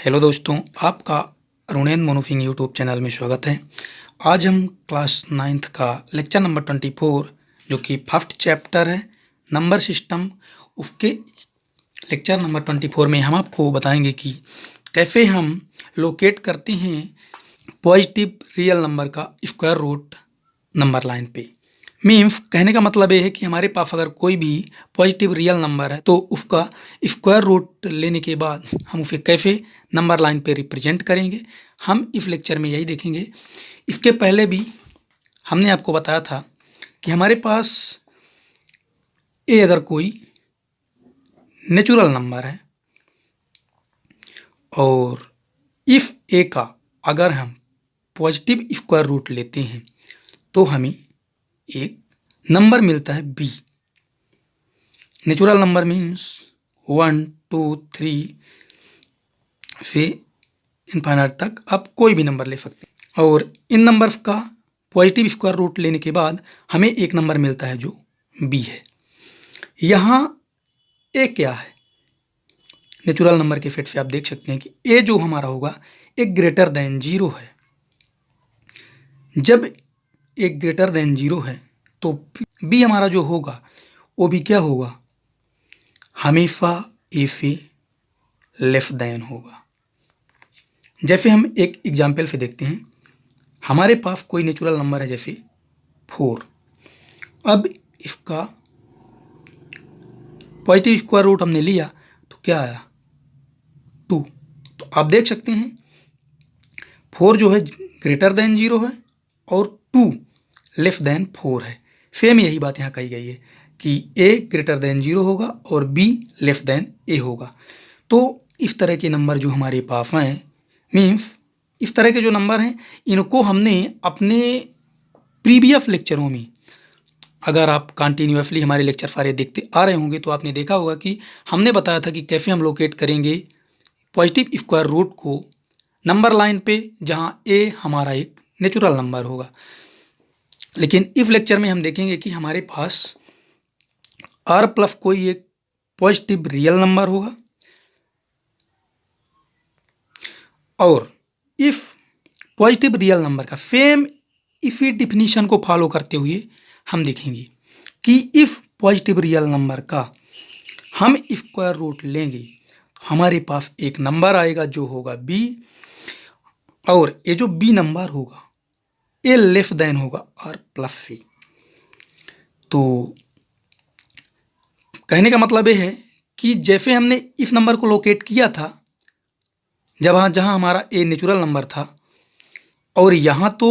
Hello दोस्तों, आपका अरुणेन मोनोफिंग YouTube channel में स्वागत है। आज हम क्लास 9th का लेक्चर नंबर 24 जो कि फर्स्ट चैप्टर है नंबर सिस्टम, उसके लेक्चर नंबर 24 में हम आपको बताएंगे कि कैसे हम लोकेट करते हैं पॉजिटिव रियल नंबर का स्क्वायर रूट नंबर लाइन पे। मीन्स कहने का मतलब ये है कि हमारे पास अगर कोई भी पॉजिटिव रियल नंबर है तो उसका स्क्वायर रूट लेने के बाद हम उसे कैसे नंबर लाइन पे रिप्रेजेंट करेंगे, हम इस लेक्चर में यही देखेंगे। इसके पहले भी हमने आपको बताया था कि हमारे पास ए अगर कोई नेचुरल नंबर है और इफ ए का अगर हम पॉजिटिव स्क्वायर रूट लेते हैं तो हमें एक नंबर मिलता है बी। नेचुरल नंबर मीन्स 1 2 3 से इनफाइनाइट तक आप कोई भी नंबर ले सकते हैं और इन नंबर्स का पॉजिटिव स्क्वायर रूट लेने के बाद हमें एक नंबर मिलता है जो बी है। यहाँ ए क्या है, नेचुरल नंबर के फेट से आप देख सकते हैं कि ए जो हमारा होगा एक ग्रेटर देन 0 है। जब एक ग्रेटर देन 0 है तो बी हमारा जो होगा वो भी क्या होगा, हमेशा ए से लेस देन होगा। जैसे हम एक एग्जाम्पल से देखते हैं, हमारे पास कोई नेचुरल नंबर है जैसे 4। अब इसका पॉजिटिव स्क्वायर रूट हमने लिया तो क्या आया 2। तो आप देख सकते हैं 4 जो है ग्रेटर देन 0 है और 2 लेस देन 4 है। सेम यही बात यहाँ कही गई है कि a ग्रेटर देन 0 होगा और b लेस देन a होगा। तो इस तरह के नंबर जो हमारे पास हैं, मीन्स इस तरह के जो नंबर हैं इनको हमने अपने प्रीवियस लेक्चरों में, अगर आप कंटिन्यूसली हमारे लेक्चर सारे देखते आ रहे होंगे तो आपने देखा होगा कि हमने बताया था कि कैसे हम लोकेट करेंगे पॉजिटिव स्क्वायर रूट को नंबर लाइन पे जहाँ a हमारा एक नेचुरल नंबर होगा। लेकिन इस लेक्चर में हम देखेंगे कि हमारे पास r प्लस कोई एक पॉजिटिव रियल नंबर होगा और इफ पॉजिटिव रियल नंबर का सेम इसी डिफिनीशन को फॉलो करते हुए हम देखेंगे कि इफ पॉजिटिव रियल नंबर का हम स्क्वायर रूट लेंगे हमारे पास एक नंबर आएगा जो होगा b और ये जो b नंबर होगा ए लेस देन होगा r प्लस सी। तो कहने का मतलब ये है कि जैसे हमने इस नंबर को लोकेट किया था जहाँ हमारा ए नेचुरल नंबर था और यहाँ तो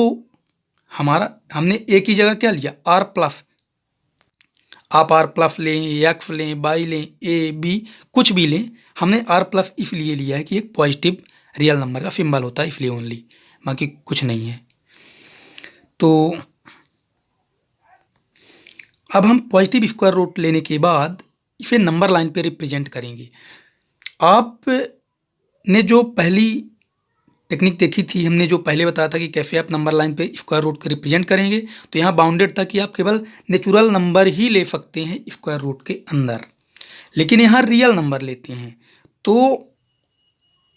हमारा हमने ए की जगह क्या लिया आर प्लस। आप आर प्लस लें, एक्स लें, वाई लें, ए बी कुछ भी लें, हमने आर प्लस इसलिए लिया है कि एक पॉजिटिव रियल नंबर का सिंबल होता है इसलिए ओनली, बाकी कुछ नहीं है। तो अब हम पॉजिटिव स्क्वायर रूट लेने के बाद इसे नंबर लाइन पे रिप्रेजेंट करेंगे। आपने जो पहली टेक्निक देखी थी, हमने जो पहले बताया था कि कैसे आप नंबर लाइन पे स्क्वायर रूट को रिप्रेजेंट करेंगे, तो यहाँ बाउंडेड था कि आप केवल नेचुरल नंबर ही ले सकते हैं स्क्वायर रूट के अंदर, लेकिन यहाँ रियल नंबर लेते हैं। तो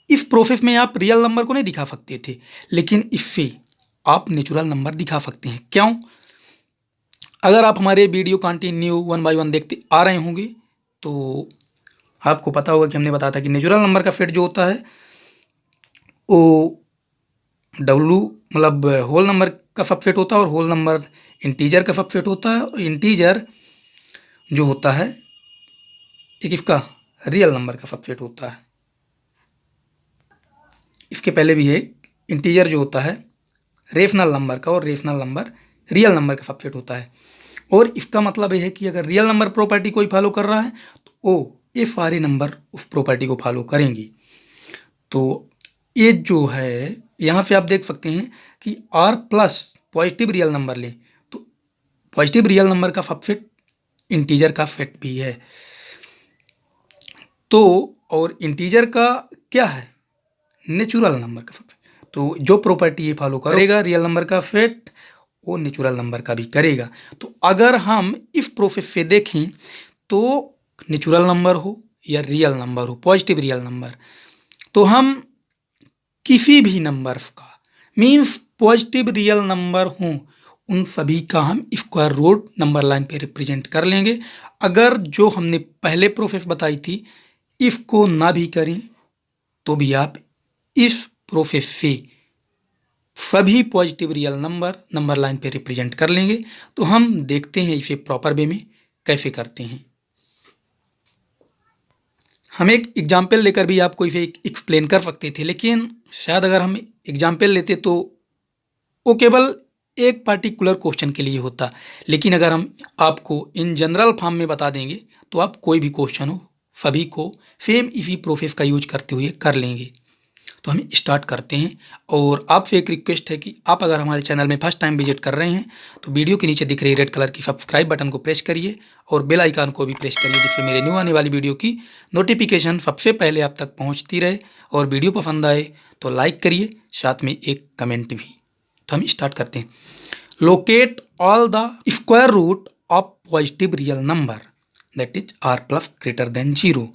इस प्रोसेस में आप रियल नंबर को नहीं दिखा सकते थे, लेकिन इससे आप नेचुरल नंबर दिखा सकते हैं। क्यों? अगर आप हमारे वीडियो कंटिन्यू 1 बाय 1 देखते आ रहे होंगे तो आपको पता होगा कि हमने बताया था कि नेचुरल नंबर का सेट जो होता है वो डब्लू मतलब होल नंबर का सबसेट होता है और होल नंबर इंटीजर का सबसेट होता है और इंटीजर जो होता है एक इसका रियल नंबर का सबसेट होता है। इसके पहले भी है इंटीजर जो होता है रेशनल नंबर का और रेशनल नंबर रियल नंबर का सबसेट होता है। और इसका मतलब ये है कि अगर रियल नंबर प्रॉपर्टी कोई फॉलो कर रहा है तो ये सारे नंबर उस प्रॉपर्टी को फॉलो करेंगी। तो ये जो है यहाँ पे आप देख सकते हैं कि r plus positive real number लें तो पॉजिटिव रियल नंबर का सबसेट इंटीजर का सेट भी है। तो और इंटीजर का क्या है नेचुरल नंबर का सबसेट। तो जो प्रॉपर्टी ये फॉलो करेगा रियल नंबर का सेट वो नेचुरल नंबर का भी करेगा। तो अगर हम इस प्रोसेस से देखें तो नेचुरल नंबर हो या रियल नंबर हो, पॉजिटिव रियल नंबर, तो हम किसी भी नंबर का, मीन्स पॉजिटिव रियल नंबर हों, उन सभी का हम स्क्वायर रूट नंबर लाइन पे रिप्रेजेंट कर लेंगे। अगर जो हमने पहले प्रोसेस बताई थी इफ को ना भी करें तो भी आप इस प्रोसेस से सभी पॉजिटिव रियल नंबर लाइन पे रिप्रेजेंट कर लेंगे। तो हम देखते हैं इसे प्रॉपर वे में कैसे करते हैं। हम एक एग्जाम्पल लेकर भी आपको इसे एक्सप्लेन कर सकते थे, लेकिन शायद अगर हम एग्जाम्पल लेते तो वो केवल एक पार्टिकुलर क्वेश्चन के लिए होता, लेकिन अगर हम आपको इन जनरल फॉर्म में बता देंगे तो आप कोई भी क्वेश्चन हो सभी को सेम इसी प्रोसेस का यूज करते हुए कर लेंगे। तो हम स्टार्ट करते हैं। और आपसे एक रिक्वेस्ट है कि आप अगर हमारे चैनल में फर्स्ट टाइम विजिट कर रहे हैं तो वीडियो के नीचे दिख रही रेड कलर की सब्सक्राइब बटन को प्रेस करिए और बेल आइकन को भी प्रेस करिए, जिससे मेरे न्यू आने वाली वीडियो की नोटिफिकेशन सबसे पहले आप तक पहुंचती रहे। और वीडियो पसंद आए तो लाइक करिए, साथ में एक कमेंट भी। तो हम स्टार्ट करते हैं। Locate all the square root of positive real number that is r plus greater than 0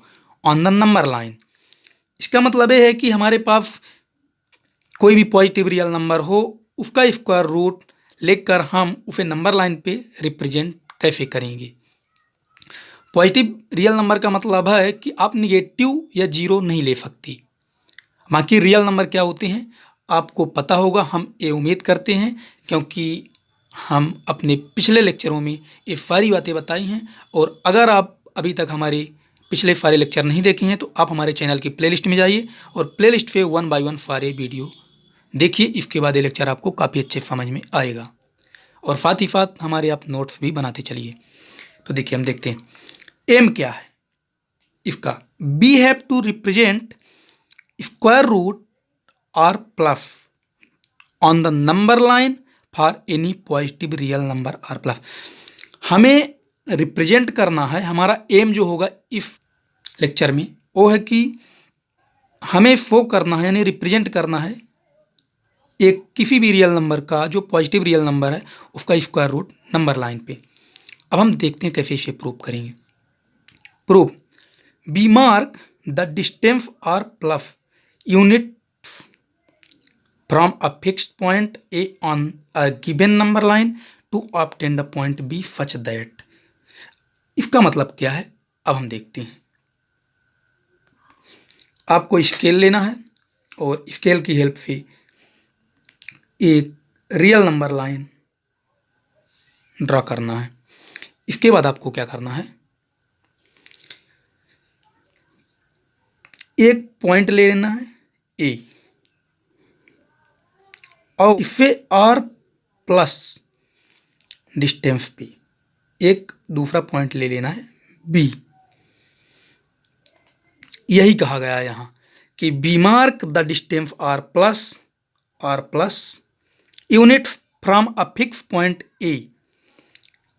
on the number line. इसका मतलब ये है कि हमारे पास कोई भी पॉजिटिव रियल नंबर हो उसका स्क्वायर रूट लेकर हम उसे नंबर लाइन पे रिप्रेजेंट कैसे करेंगे। पॉजिटिव रियल नंबर का मतलब है कि आप निगेटिव या जीरो नहीं ले सकती। बाकी रियल नंबर क्या होते हैं आपको पता होगा, हम ये उम्मीद करते हैं, क्योंकि हम अपने पिछले लेक्चरों में ये सारी बातें बताई हैं। और अगर आप अभी तक हमारे पिछले सारे लेक्चर नहीं देखे हैं तो आप हमारे चैनल की प्लेलिस्ट में जाइए और प्लेलिस्ट पे 1 बाय 1 सारे वीडियो देखिए। इसके बाद ये लेक्चर आपको काफ़ी अच्छे समझ में आएगा और साथ ही साथ हमारे आप नोट्स भी बनाते चलिए। तो देखिए हम देखते हैं एम क्या है इसका। We have to represent square root r plus on the number line for any positive real number r plus. हमें रिप्रेजेंट करना है, हमारा एम जो होगा इस लेक्चर में वो है कि हमें शो करना है यानी रिप्रेजेंट करना है एक किसी भी रियल नंबर का जो पॉजिटिव रियल नंबर है उसका स्क्वायर रूट नंबर लाइन पे। अब हम देखते हैं कैसे इसे प्रूव करेंगे। Prove B mark the distance r plus unit from a fixed point A on a given number line to obtain the point B such that। इसका मतलब क्या है अब हम देखते हैं। आपको स्केल लेना है और स्केल की हेल्प से एक रियल नंबर लाइन ड्रा करना है। इसके बाद आपको क्या करना है, एक पॉइंट ले लेना है ए और इससे r प्लस डिस्टेंस पे एक दूसरा पॉइंट ले लेना है b। यही कहा गया है यहाँ कि B mark the distance r plus unit from a fix point A.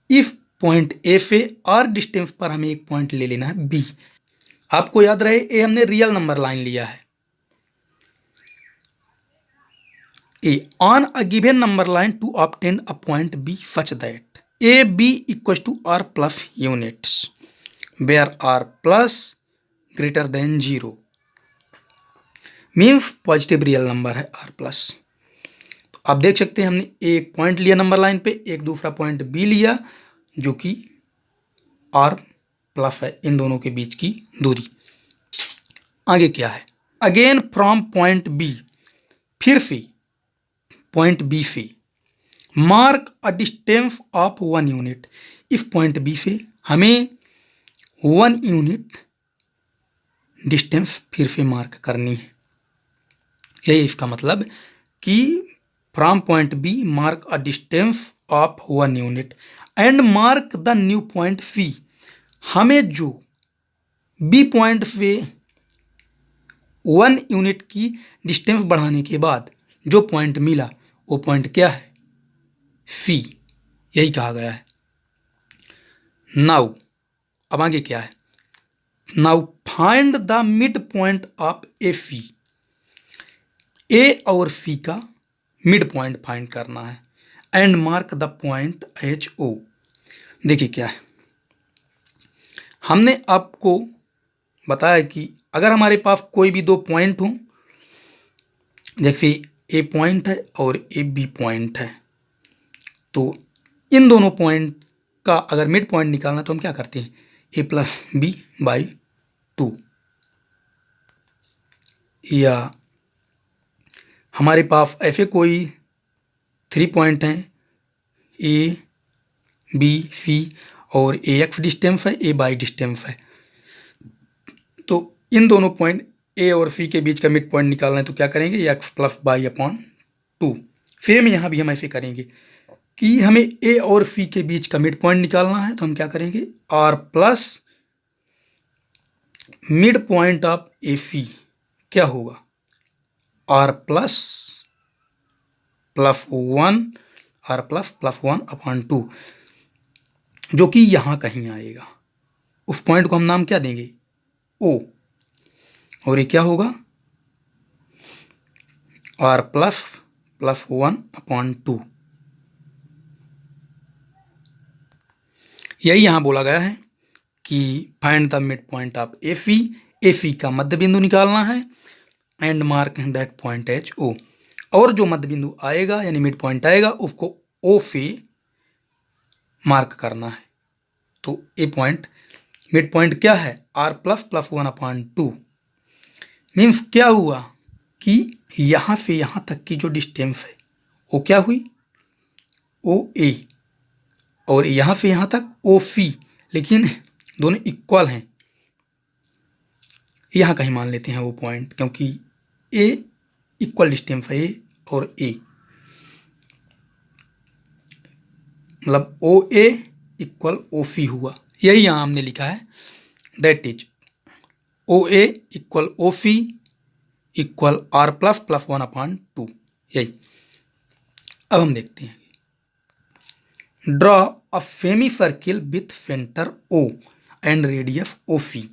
इस पॉइंट ए से r डिस्टेंस पर हमें एक पॉइंट ले लेना है b। आपको याद रहे ए हमने रियल नंबर लाइन लिया है। A on a given number line to obtain a point B such that AB equals to R plus units where R plus greater than 0 means positive real number है R plus. तो आप देख सकते हैं हमने एक पॉइंट लिया number line पे, एक दूसरा पॉइंट B लिया जो कि R प्लस है, इन दोनों के बीच की दूरी। आगे क्या है, अगेन फ्रॉम पॉइंट B, फिर से पॉइंट बी से mark a distance of 1 unit. इस पॉइंट बी से हमें 1 यूनिट डिस्टेंस फिर से मार्क करनी है। यही इसका मतलब कि from point B mark a distance of 1 unit and mark the new point C. हमें जो बी पॉइंट से 1 यूनिट की डिस्टेंस बढ़ाने के बाद जो पॉइंट मिला वो पॉइंट क्या है, फी। यही कहा गया है। नाउ अब आगे क्या है, now find the mid point of a fee. A और फी का मिड पॉइंट फाइंड करना है and mark the point H O. देखिए क्या है, हमने आपको बताया कि अगर हमारे पास कोई भी दो पॉइंट हो जैसे ए पॉइंट है और ए बी पॉइंट है, तो इन दोनों पॉइंट का अगर मिड पॉइंट निकालना तो हम क्या करते हैं, ए प्लस बी बाई 2, या हमारे पास ऐसे कोई 3 पॉइंट हैं, ए बी सी, और ए एक्स डिस्टेंस है, ए बाई डिस्टेंस है, तो इन दोनों पॉइंट ए और सी के बीच का मिड पॉइंट निकालना है तो क्या करेंगे, x plus by upon 2। Same यहाँ भी हम ऐसे करेंगे कि हमें ए और सी के बीच का मिड पॉइंट निकालना है तो हम क्या करेंगे, R plus mid point of A C क्या होगा, R plus plus 1, R plus plus 1 upon 2, जो कि यहाँ कहीं आएगा। उस पॉइंट को हम नाम क्या देंगे, ओ, और ये क्या होगा, आर प्लस प्लस 1 अपॉन 2। यही यहाँ बोला गया है कि find the mid point of A C का मध्य बिंदु निकालना है and mark that point as O, और जो मध्य बिंदु आएगा यानी मिड पॉइंट आएगा उसको ओ से मार्क करना है। तो ए पॉइंट मिड पॉइंट क्या है, R plus plus 1 upon 2, means क्या हुआ कि यहाँ से यहाँ तक की जो डिस्टेंस है वो क्या हुई, ओ ए, और यहाँ से यहाँ तक ओ सी, लेकिन दोनों इक्वल हैं, यहाँ कहीं मान लेते हैं वो पॉइंट, क्योंकि ए इक्वल डिस्टेंस है ए और ए, मतलब ओ ए इक्वल ओ सी हुआ। यही यहाँ हमने लिखा है, that is O A equal O C equal R plus plus 1 upon 2, यही। अब हम देखते हैं, draw a semi circle with centre O and radius O C.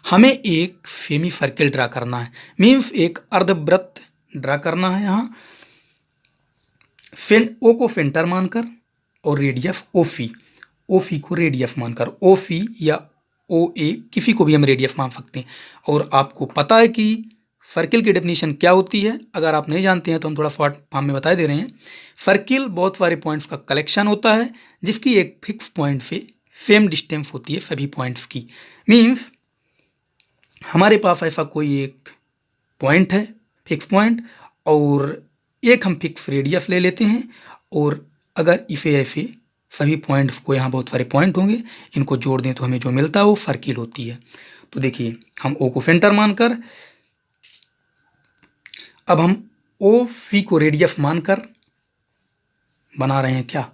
हमें एक सेमी सर्किल ड्रा करना है, मीन्स एक अर्धवृत्त ड्रा करना है यहाँ, ओ को सेंटर मानकर और रेडियस ओ सी को रेडियस मानकर, ओ सी या ओ ए किसी को भी हम रेडियस मान सकते हैं। और आपको पता है कि सर्किल की डेफिनेशन क्या होती है, अगर आप नहीं जानते हैं तो हम थोड़ा शॉर्ट फॉर्म में बता दे रहे हैं। सर्किल बहुत सारे पॉइंट्स का कलेक्शन होता है जिसकी एक फिक्स पॉइंट से सेम डिस्टेंस होती है सभी पॉइंट्स की। मीन्स हमारे पास ऐसा कोई एक पॉइंट है, फिक्स पॉइंट, और एक हम फिक्स रेडियस ले लेते हैं, और अगर इसे ऐसे सभी पॉइंट्स को, यहाँ बहुत सारे पॉइंट होंगे, इनको जोड़ दें तो हमें जो मिलता है वो सर्किल होती है। तो देखिए हम ओ को सेंटर मानकर, अब हम ओ सी को रेडियस मानकर बना रहे हैं क्या,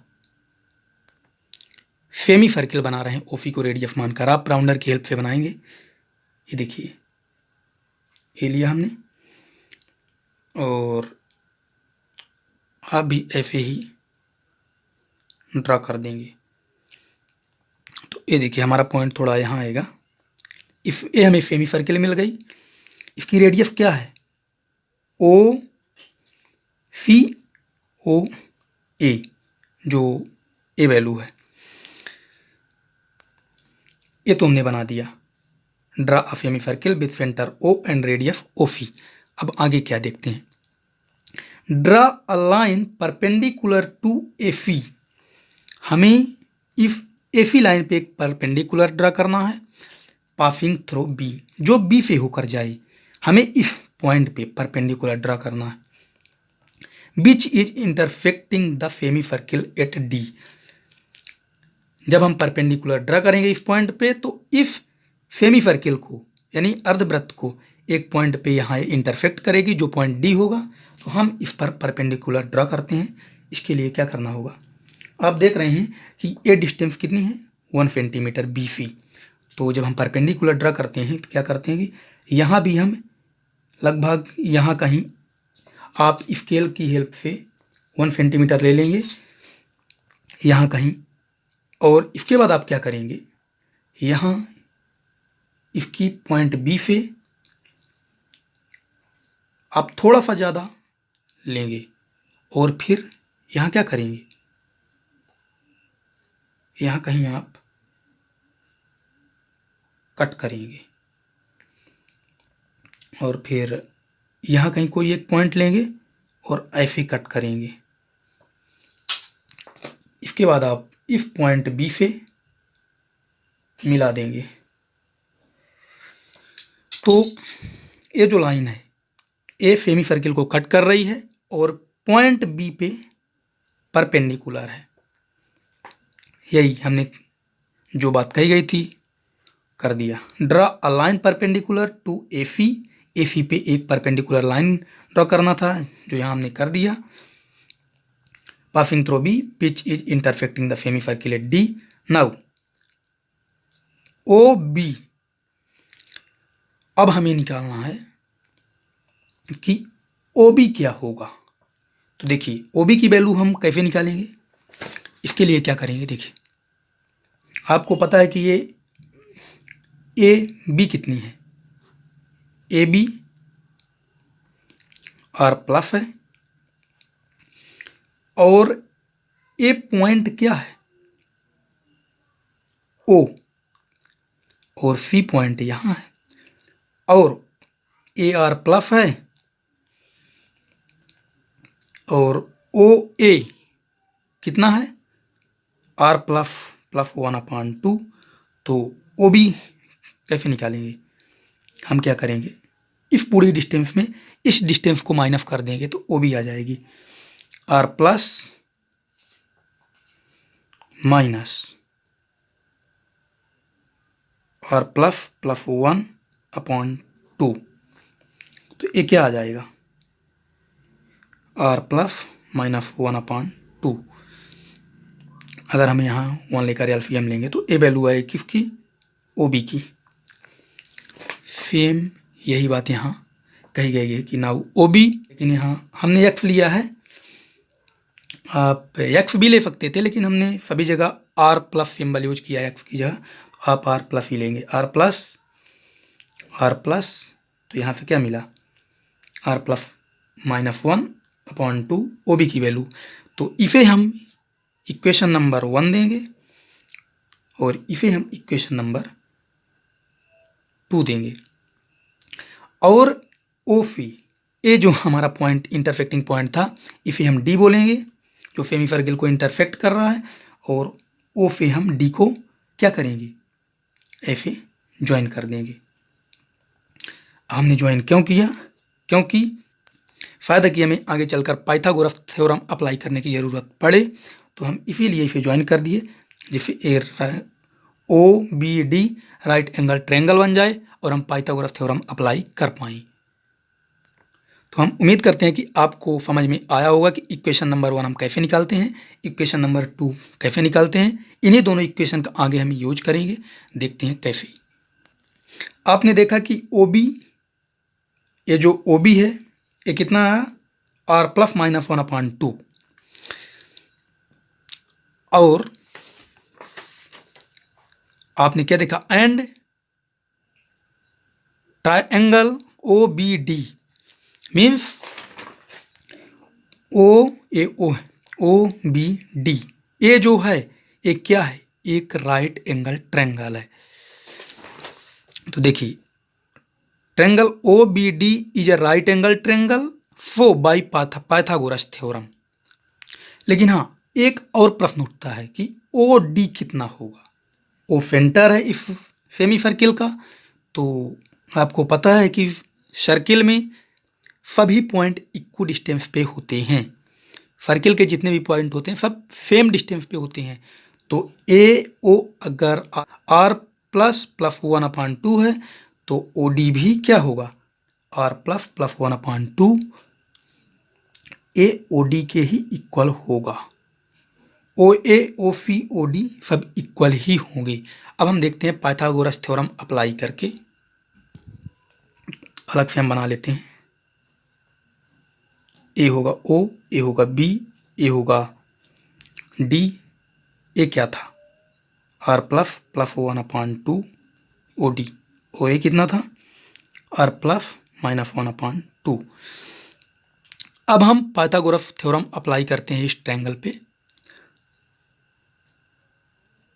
सेमी सर्किल बना रहे हैं ओ सी को रेडियस मानकर। आप राउंडर की हेल्प से बनाएंगे, ये देखिए ये लिया हमने, और आप भी ऐसे ही ड्रा कर देंगे। तो ये देखिए हमारा पॉइंट थोड़ा यहाँ आएगा, इस ये हमें सेमी सर्किल मिल गई। इसकी रेडियस क्या है, ओ सी ओ ए, जो ए वैल्यू है, ये तो हमने बना दिया। Draw a semi circle with centre O and radius O C. अब आगे क्या देखते हैं, draw a line perpendicular to A C. हमें इस ए सी लाइन पे एक परपेंडिकुलर ड्रा करना है पासिंग थ्रू बी, जो बी से होकर जाए, हमें इस पॉइंट पे परपेंडिकुलर ड्रा करना है, विच is intersecting the semi circle at D. जब हम परपेंडिकुलर ड्रा करेंगे इस पॉइंट पे तो इस सेमी सर्किल को यानी अर्धवृत्त को एक पॉइंट पे यहाँ इंटरसेक्ट करेगी, जो पॉइंट डी होगा। तो हम इस पर परपेंडिकुलर ड्रा करते हैं। इसके लिए क्या करना होगा, आप देख रहे हैं कि ये डिस्टेंस कितनी है, 1 सेंटीमीटर बी सी। तो जब हम परपेंडिकुलर ड्रा करते हैं तो क्या करते हैं कि यहाँ भी हम लगभग यहाँ कहीं, आप स्केल की हेल्प से 1 सेंटीमीटर ले लेंगे यहाँ कहीं, और इसके बाद आप क्या करेंगे, यहाँ इसकी पॉइंट बी से आप थोड़ा सा ज़्यादा लेंगे, और फिर यहाँ क्या करेंगे, यहाँ कहीं आप कट करेंगे, और फिर यहाँ कहीं कोई एक पॉइंट लेंगे और ऐसे कट करेंगे। इसके बाद आप इस पॉइंट बी से मिला देंगे। तो ये जो लाइन है ए सेमी सर्किल को कट कर रही है और पॉइंट बी पे परपेंडिकुलर है। यही हमने जो बात कही गई थी कर दिया। Draw a line perpendicular to AC. AC पे एक परपेंडिकुलर लाइन ड्रॉ करना था जो यहाँ हमने कर दिया। Passing through B which is intersecting the semi circle at D. Now O B, अब हमें निकालना है कि ओ बी क्या होगा। तो देखिए ओ बी की वैल्यू हम कैसे निकालेंगे। इसके लिए क्या करेंगे, देखिए आपको पता है कि ये ए बी कितनी है, ए बी आर प्लस है और ए पॉइंट क्या है ओ, और सी पॉइंट यहाँ है और ए आर प्लस है और ओ ए कितना है आर प्लस प्लस 1/2। तो ओ बी कैसे निकालेंगे, हम क्या करेंगे, इस पूरी डिस्टेंस में इस डिस्टेंस को माइनस कर देंगे तो ओ बी आ जाएगी R plus minus R plus plus 1/2। तो ये क्या आ जाएगा आर प्लस माइनस 1/2। अगर हम यहाँ 1 लेकर एलसीएम लेंगे तो ए वैल्यू आएगी किसकी, ओ बी की। सेम यही बात यहाँ कही गई है कि नाउ ओ बी, लेकिन यहाँ हमने एक्स लिया है, आप एक्स भी ले सकते थे लेकिन हमने सभी जगह आर प्लस सिंबल यूज किया है एक्स की जगह, आप आर प्लस ही लेंगे। आर प्लस तो यहाँ से क्या मिला R plus minus 1/2 O B की वैल्यू। तो इसे हम इक्वेशन नंबर 1 देंगे और इसे हम इक्वेशन नंबर 2 देंगे। और ओ सी, ये जो हमारा पॉइंट इंटरसेक्टिंग पॉइंट था इसे हम डी बोलेंगे जो सेमी सर्किल को इंटरसेक्ट कर रहा है, और ओ से हम डी को क्या करेंगे ऐसे ज्वाइन कर देंगे। हमने ज्वाइन क्यों किया, क्योंकि फायदा कि हमें आगे चलकर पाइथागोरस थ्योरम अप्लाई करने की ज़रूरत पड़े, तो हम इसीलिए इसे ज्वाइन कर दिए जिससे A O B D right angle triangle बन जाए और हम पाइथागोरस थ्योरम अप्लाई कर पाएँ। तो हम उम्मीद करते हैं कि आपको समझ में आया होगा कि इक्वेशन नंबर 1 हम कैसे निकालते हैं, इक्वेशन नंबर 2 कैसे निकालते हैं। इन्हीं दोनों इक्वेशन का आगे हम यूज करेंगे, देखते हैं कैसे। आपने देखा कि ओ बी, ये जो ओ बी है ये कितना है आर प्लस माइनस 1/2, और आपने क्या देखा and triangle O B D means O B D, ये जो है ये क्या है, एक राइट एंगल ट्रायंगल है। तो देखिए triangle O B D is a right angle triangle for by Pythagoras theorem. लेकिन हाँ एक और प्रश्न उठता है कि ओ डी कितना होगा, ओ सेंटर है इस सेमी सर्किल का। तो आपको पता है कि सर्किल में सभी पॉइंट इक्वल डिस्टेंस पे होते हैं, सर्किल के जितने भी पॉइंट होते हैं सब सेम डिस्टेंस पे होते हैं। तो ए ओ अगर आर प्लस प्लस 1/2 है तो ओ डी भी क्या होगा R plus plus 1/2 A O D के ही इक्वल होगा। ओ ए ओ सी ओ डी सब इक्वल ही होंगे। अब हम देखते हैं पाइथागोरस थ्योरम अप्लाई करके, अलग से हम बना लेते हैं। ए होगा ओ, ए होगा बी, ए होगा डी, ए क्या था R plus plus 1/2 O D, और ये कितना था आर प्लस माइनस 1/2। अब हम पाइथागोरस थ्योरम अप्लाई करते हैं इस ट्रायंगल पे।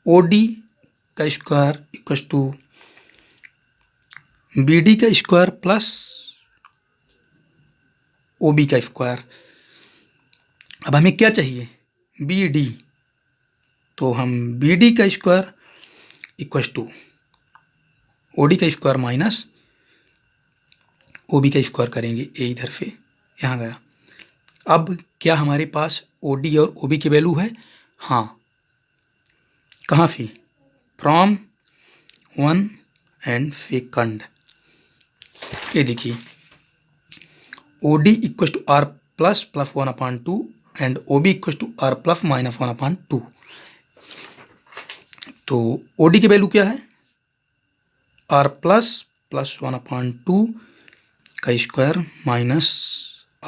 ओ डी का square equal to B D का स्क्वायर प्लस OB का स्क्वायर। अब हमें क्या चाहिए, BD, तो हम BD का स्क्वायर इक्वल टू OD का स्क्वायर माइनस OB का स्क्वायर करेंगे। ये इधर से यहाँ गया। अब क्या हमारे पास OD और OB की वैल्यू है? हाँ, कहाँ से? From 1 and second. ये देखिए OD equal to R plus 1/2 and OB equal to R plus -1/2। तो OD की वैल्यू क्या है? R प्लस 1/2 का स्क्वायर माइनस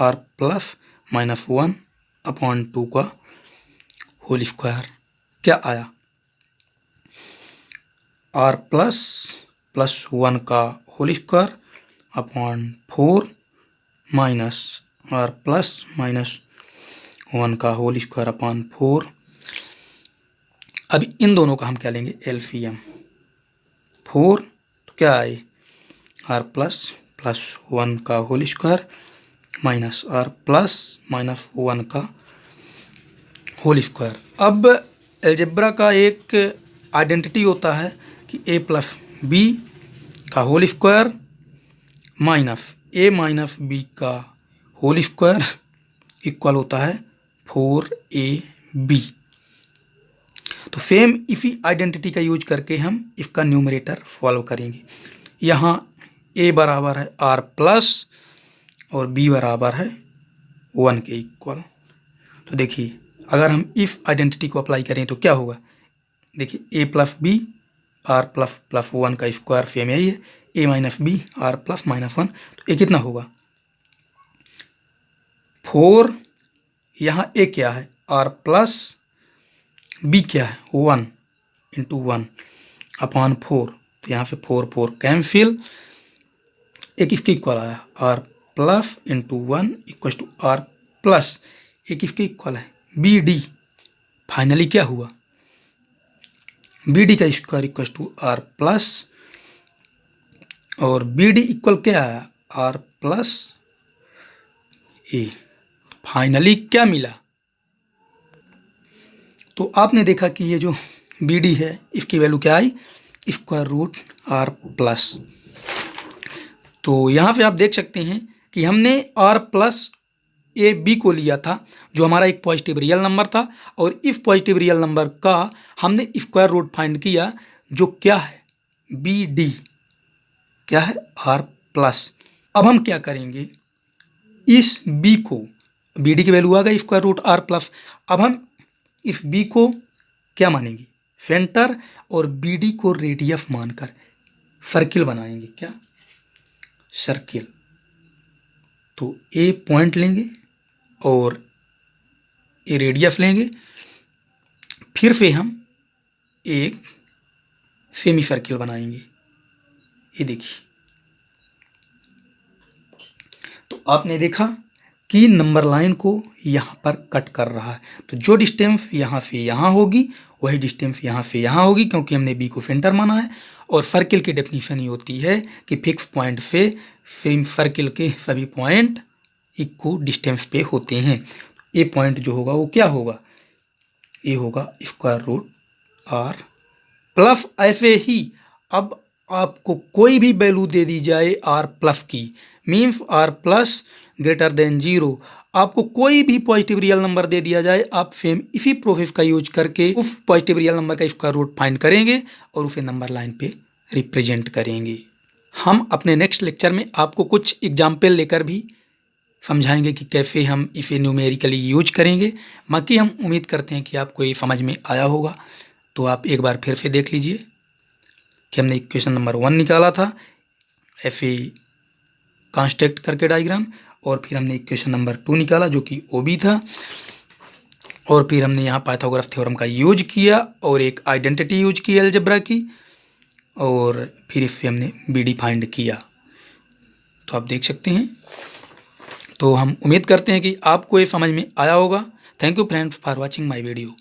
R प्लस -1/2 का होल स्क्वायर। क्या आया? R प्लस 1 का whole square upon 4 minus R plus -1 का होल स्क्वायर अपॉन 4। अब इन दोनों का हम क्या लेंगे? एलसीएम। 4 तो क्या आए? R प्लस 1 का whole square minus R plus -1 का होल स्क्वायर। अब अलजेब्रा का एक आइडेंटिटी होता है कि A प्लस B का whole square minus A minus B का होल स्क्वायर इक्वल होता है 4AB। तो सेम इसी आइडेंटिटी का यूज करके हम इसका न्यूमरेटर सॉल्व करेंगे। यहाँ A बराबर है R प्लस और B बराबर है 1 के इक्वल। तो देखिए अगर हम इफ आइडेंटिटी को अप्लाई करें तो क्या होगा? देखिए A plus B R plus 1 का स्क्वायर सेम यही है, A minus B R plus -1। तो ये कितना होगा? 4, यहाँ A क्या है? R प्लस B क्या है? 1 इंटू 1 अपॉन 4। तो यहाँ से 4 कैंसिल, एक इसके इक्वल आया R plus into 1 equal to R plus, एक इसके इक्वल है BD। फाइनली क्या हुआ? BD का square equal to R plus, और BD इक्वल क्या आया? R plus A। फाइनली क्या मिला? तो आपने देखा कि ये जो BD है इसकी वैल्यू क्या आई? Square root R plus. तो यहाँ पे आप देख सकते हैं कि हमने R प्लस AB को लिया था जो हमारा एक पॉजिटिव रियल नंबर था, और इस पॉजिटिव रियल नंबर का हमने स्क्वायर रूट फाइंड किया जो क्या है? BD क्या है? R plus. अब हम क्या करेंगे? इस B को, BD की वैल्यू आ गई स्क्वायर रूट R प्लस। अब हम इस B को क्या मानेंगे? सेंटर, और BD को रेडियस मानकर सर्किल बनाएंगे। क्या? सर्किल। तो A पॉइंट लेंगे और A रेडियस लेंगे, फिर से हम एक सेमी सर्किल बनाएंगे। ये देखिए, तो आपने देखा कि नंबर लाइन को यहाँ पर कट कर रहा है। तो जो डिस्टेंस यहाँ से यहाँ होगी वही डिस्टेंस यहाँ से यहाँ होगी, क्योंकि हमने B को सेंटर माना है। और सर्किल की डेफिनेशन ये होती है कि फिक्स पॉइंट से सेम सर्किल के सभी पॉइंट इक्वल डिस्टेंस पे होते हैं। ये पॉइंट जो होगा वो क्या होगा? ये होगा स्क्वायर रूट R प्लस। ऐसे ही अब आपको कोई भी वैल्यू दे दी जाए R प्लस की, means R plus greater than 0, आपको कोई भी पॉजिटिव रियल नंबर दे दिया जाए, आप सेम इसी प्रोसेस का यूज करके उस पॉजिटिव रियल नंबर का स्क्वायर रूट फाइंड करेंगे और उसे नंबर लाइन पे रिप्रेजेंट करेंगे। हम अपने नेक्स्ट लेक्चर में आपको कुछ एग्जाम्पल लेकर भी समझाएंगे कि कैसे हम इसे न्यूमेरिकली यूज करेंगे। बाकी हम उम्मीद करते हैं कि आपको ये समझ में आया होगा। तो आप एक बार फिर से देख लीजिए कि हमने इक्वेशन नंबर 1 निकाला था ऐसे कंस्ट्रक्ट करके डायग्राम, और फिर हमने इक्वेशन नंबर 2 निकाला जो कि OB था, और फिर हमने यहाँ पाइथागोरस थ्योरम का यूज किया और एक आइडेंटिटी यूज की अलजेब्रा की, और फिर इससे हमने BD फाइंड किया। तो आप देख सकते हैं। तो हम उम्मीद करते हैं कि आपको ये समझ में आया होगा। Thank you friends for watching my video.